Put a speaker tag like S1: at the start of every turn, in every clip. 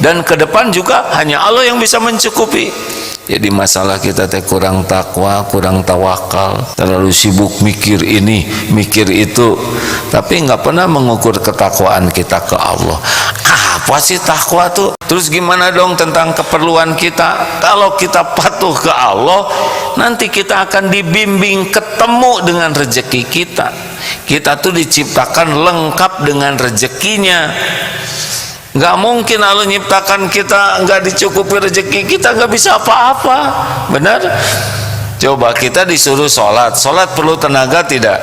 S1: dan ke depan juga hanya Allah yang bisa mencukupi. Jadi masalah kita teh kurang takwa, kurang tawakal, terlalu sibuk mikir ini, mikir itu, tapi nggak pernah mengukur ketakwaan kita ke Allah. Apa sih takwa tuh? Terus gimana dong tentang keperluan kita? Kalau kita patuh ke Allah, nanti kita akan dibimbing ketemu dengan rezeki kita. Kita tuh diciptakan lengkap dengan rezekinya. Nggak mungkin Allah nyiptakan kita nggak dicukupi rezeki kita, nggak bisa apa-apa. Benar? Coba kita disuruh sholat perlu tenaga tidak?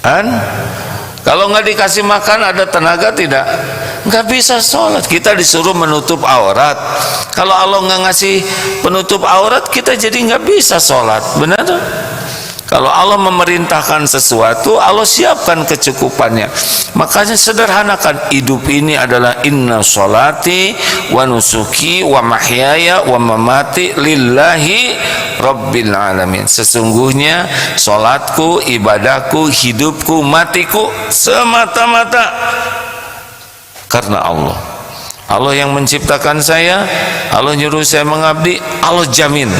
S1: Kan? Kalau nggak dikasih makan ada tenaga tidak? Nggak bisa sholat. Kita disuruh menutup aurat. Kalau Allah nggak ngasih penutup aurat, kita jadi nggak bisa sholat. Benar? Kalau Allah memerintahkan sesuatu, Allah siapkan kecukupannya. Makanya sederhanakan hidup ini adalah inna sholati wa nusuki wa mahyaya wa mamati lillahi rabbil alamin. Sesungguhnya sholatku, ibadahku, hidupku, matiku semata-mata karena Allah. Allah yang menciptakan saya, Allah nyuruh saya mengabdi, Allah jamin.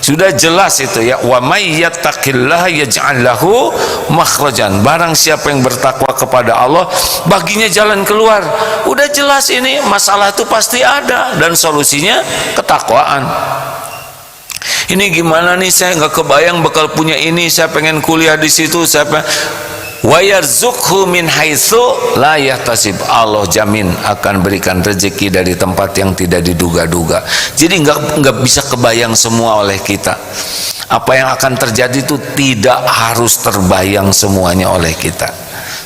S1: Sudah jelas itu ya, wa may yattaqillaha yaj'al lahu makhrajan. Barang siapa yang bertakwa kepada Allah, baginya jalan keluar. Udah jelas ini, masalah itu pasti ada dan solusinya ketakwaan. Ini gimana nih, saya nggak kebayang bakal punya ini, saya pengen kuliah di situ, wa yarzuqhu min haitsu la yahtasib. Allah jamin akan berikan rezeki dari tempat yang tidak diduga-duga. Jadi nggak bisa kebayang semua oleh kita. Apa yang akan terjadi itu tidak harus terbayang semuanya oleh kita.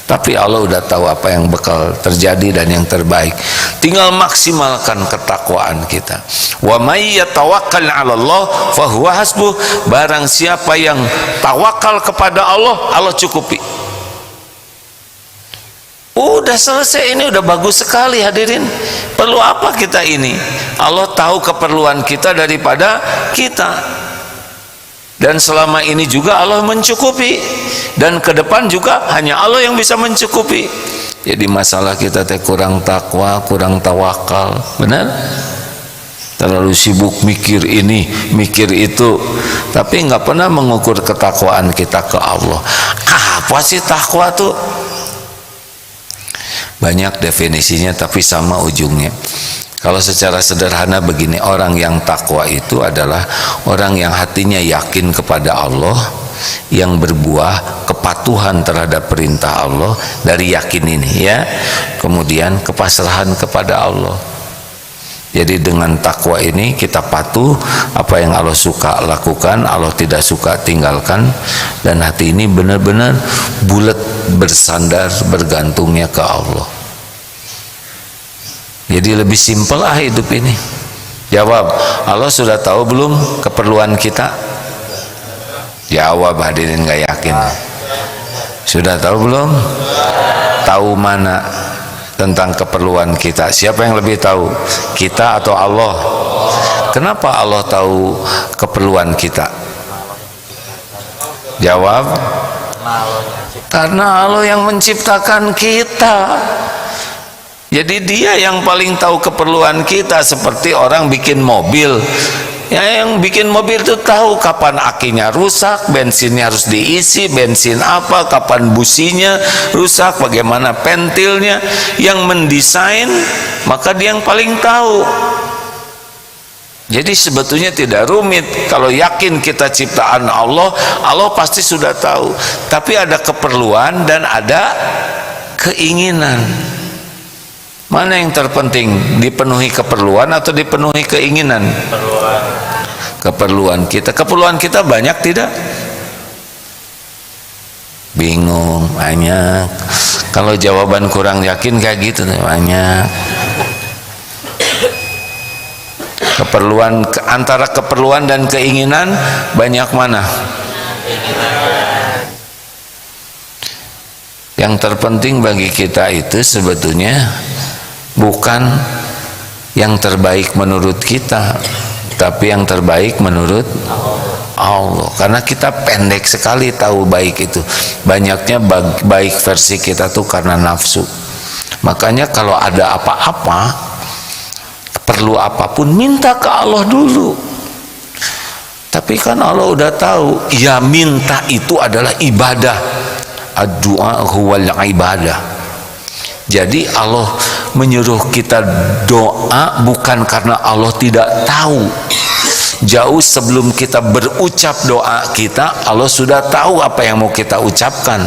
S1: Tapi Allah udah tahu apa yang bakal terjadi dan yang terbaik. Tinggal maksimalkan ketakwaan kita. Wa may yatawakkal 'ala Allah fa huwa hasbuh. Barang siapa yang tawakal kepada Allah, Allah cukupi. Udah selesai, ini udah bagus sekali hadirin. Perlu apa kita ini? Allah tahu keperluan kita daripada kita. Dan selama ini juga Allah mencukupi. Dan ke depan juga hanya Allah yang bisa mencukupi. Jadi masalah kita teh kurang takwa, kurang tawakal. Benar? Terlalu sibuk mikir ini, mikir itu, tapi nggak pernah mengukur ketakwaan kita ke Allah. Apa sih takwa tuh? Banyak definisinya tapi sama ujungnya. Kalau secara sederhana begini, orang yang takwa itu adalah orang yang hatinya yakin kepada Allah, yang berbuah kepatuhan terhadap perintah Allah dari yakin ini ya, kemudian kepasrahan kepada Allah. Jadi dengan takwa ini kita patuh, apa yang Allah suka lakukan, Allah tidak suka tinggalkan, dan hati ini benar-benar bulat bersandar bergantungnya ke Allah. Jadi lebih simpel hidup ini. Jawab, Allah sudah tahu belum keperluan kita? Jawab hadirin, gak yakin. Sudah tahu belum? Tahu mana tentang keperluan kita? Siapa yang lebih tahu, kita atau Allah? Kenapa Allah tahu keperluan kita? Jawab, karena Allah yang menciptakan kita. Jadi dia yang paling tahu keperluan kita. Seperti orang bikin mobil, ya, yang bikin mobil itu tahu kapan akinya rusak, bensinnya harus diisi, bensin apa, kapan businya rusak, bagaimana pentilnya. Yang mendesain, maka dia yang paling tahu. Jadi sebetulnya tidak rumit. Kalau yakin kita ciptaan Allah, Allah pasti sudah tahu. Tapi ada keperluan dan ada keinginan. Mana yang terpenting, dipenuhi keperluan atau dipenuhi keinginan? Keperluan kita. Keperluan kita banyak tidak? Bingung, banyak. Kalau jawaban kurang yakin kayak gitu, banyak. Keperluan, antara keperluan dan keinginan banyak mana? Yang terpenting bagi kita itu sebetulnya bukan yang terbaik menurut kita, tapi yang terbaik menurut Allah. Karena kita pendek sekali tahu baik itu. Banyaknya baik versi kita tuh karena nafsu. Makanya kalau ada apa-apa, perlu apapun minta ke Allah dulu. Tapi kan Allah udah tahu, ya minta itu adalah ibadah. Ad-du'a huwal ibadah. Jadi Allah menyuruh kita doa bukan karena Allah tidak tahu. Jauh sebelum kita berucap doa kita, Allah sudah tahu apa yang mau kita ucapkan.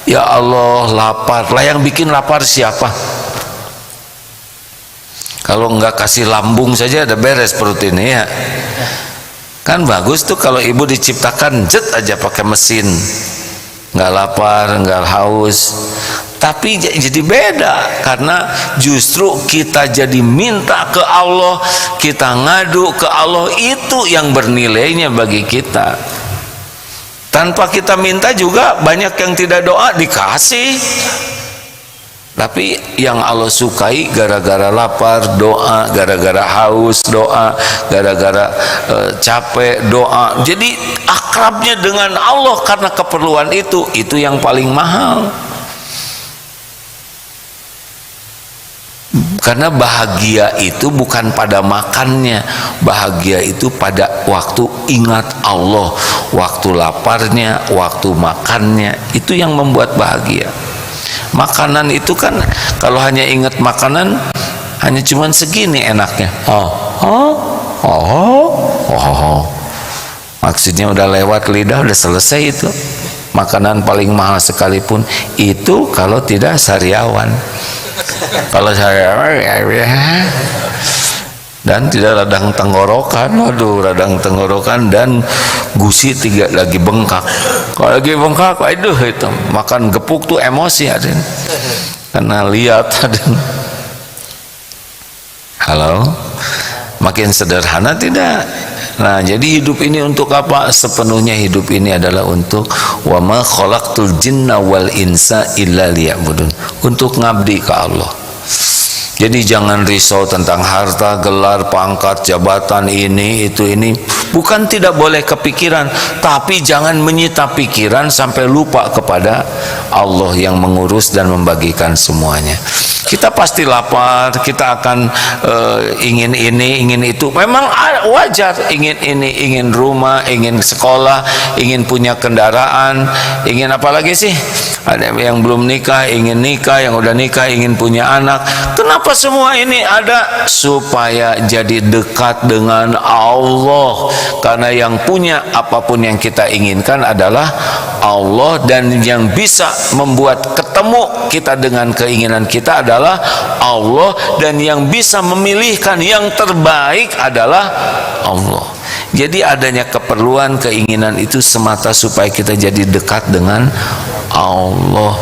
S1: Ya Allah, lapar. Lah yang bikin lapar siapa? Kalau enggak kasih lambung saja ada beres perut ini ya. Kan bagus tuh kalau ibu diciptakan jet aja pakai mesin, nggak lapar, nggak haus. Tapi jadi beda karena justru kita jadi minta ke Allah, kita ngadu ke Allah, itu yang bernilainya bagi kita. Tanpa kita minta juga banyak yang tidak doa dikasih. Tapi yang Allah sukai gara-gara lapar doa, gara-gara haus doa, gara-gara capek doa. Jadi akrabnya dengan Allah karena keperluan itu yang paling mahal. Karena bahagia itu bukan pada makannya, bahagia itu pada waktu ingat Allah, waktu laparnya, waktu makannya, itu yang membuat bahagia. Makanan itu kan kalau hanya ingat makanan hanya cuman segini enaknya. Maksudnya udah lewat lidah, udah selesai itu. Makanan paling mahal sekalipun itu kalau tidak sariawan. Kalau sariawan ya. Dan tidak radang tenggorokan, waduh radang tenggorokan dan gusi tiga lagi bengkak. Kalau lagi bengkak, aduh itu makan gepuk tuh emosi aden. Karena lihat aden. Halo, makin sederhana tidak? Nah, jadi hidup ini untuk apa? Sepenuhnya hidup ini adalah untuk wa ma khalaqtul jinna wal insa illa liya'budun, untuk ngabdi ke Allah. Jadi jangan risau tentang harta, gelar, pangkat, jabatan ini, itu, ini. Bukan tidak boleh kepikiran, tapi jangan menyita pikiran sampai lupa kepada Allah yang mengurus dan membagikan semuanya. Kita pasti lapar, kita akan ingin ini, ingin itu. Memang wajar, ingin ini, ingin rumah, ingin sekolah, ingin punya kendaraan, ingin apa lagi sih? Ada yang belum nikah, ingin nikah, yang udah nikah, ingin punya anak. Kenapa semua ini ada? Supaya jadi dekat dengan Allah. Karena yang punya apapun yang kita inginkan adalah Allah, dan yang bisa membuat ketemu kita dengan keinginan kita adalah Allah, dan yang bisa memilihkan yang terbaik adalah Allah. Jadi adanya keperluan, keinginan itu semata supaya kita jadi dekat dengan Allah.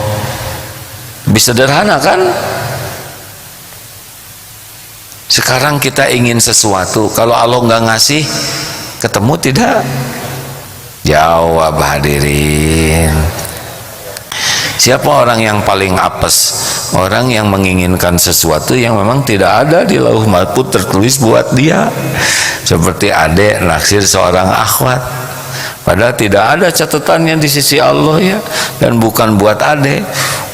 S1: Bisa sederhana kan? Sekarang kita ingin sesuatu, kalau Allah nggak ngasih, ketemu tidak? Jawab hadirin. Siapa orang yang paling apes? Orang yang menginginkan sesuatu yang memang tidak ada di lauh mahfuz tertulis buat dia. Seperti adek naksir seorang akhwat, padahal tidak ada catatannya di sisi Allah ya, dan bukan buat adek.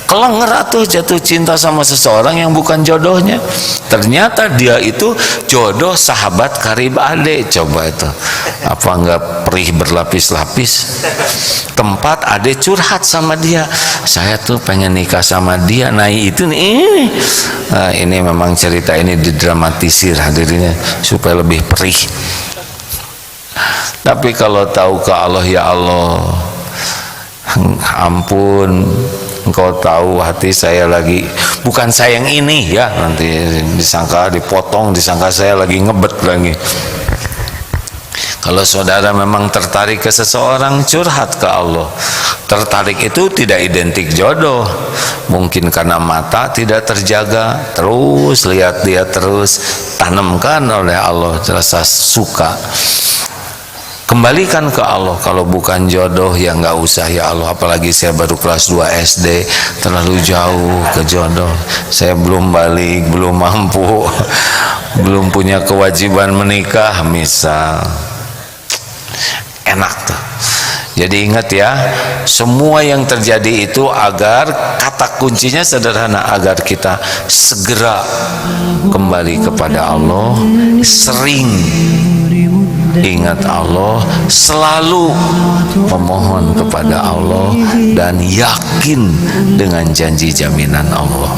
S1: Kelenger atuh jatuh cinta sama seseorang yang bukan jodohnya. Ternyata dia itu jodoh sahabat karib adek. Coba itu, apa enggak perih berlapis-lapis? Tempat adek curhat sama dia, saya tuh pengen nikah sama dia. Nah itu nih ini. Nah, ini memang cerita ini didramatisir hadirinnya supaya lebih perih. Tapi kalau tahu ke Allah, ya Allah, ampun, Engkau tahu hati saya lagi, bukan saya yang ini ya, nanti disangka dipotong, disangka saya lagi ngebet lagi. Kalau saudara memang tertarik ke seseorang, curhat ke Allah. Tertarik itu tidak identik jodoh. Mungkin karena mata tidak terjaga, terus lihat-lihat terus, tanamkan oleh Allah rasa suka. Kembalikan ke Allah. Kalau bukan jodoh ya nggak usah ya Allah, apalagi saya baru kelas 2 SD, terlalu jauh ke jodoh. Saya belum balik, belum mampu, belum punya kewajiban menikah misal. Enak tuh. Jadi ingat ya, semua yang terjadi itu agar kata kuncinya sederhana, agar kita segera kembali kepada Allah, sering ingat Allah, selalu memohon kepada Allah, dan yakin dengan janji jaminan Allah.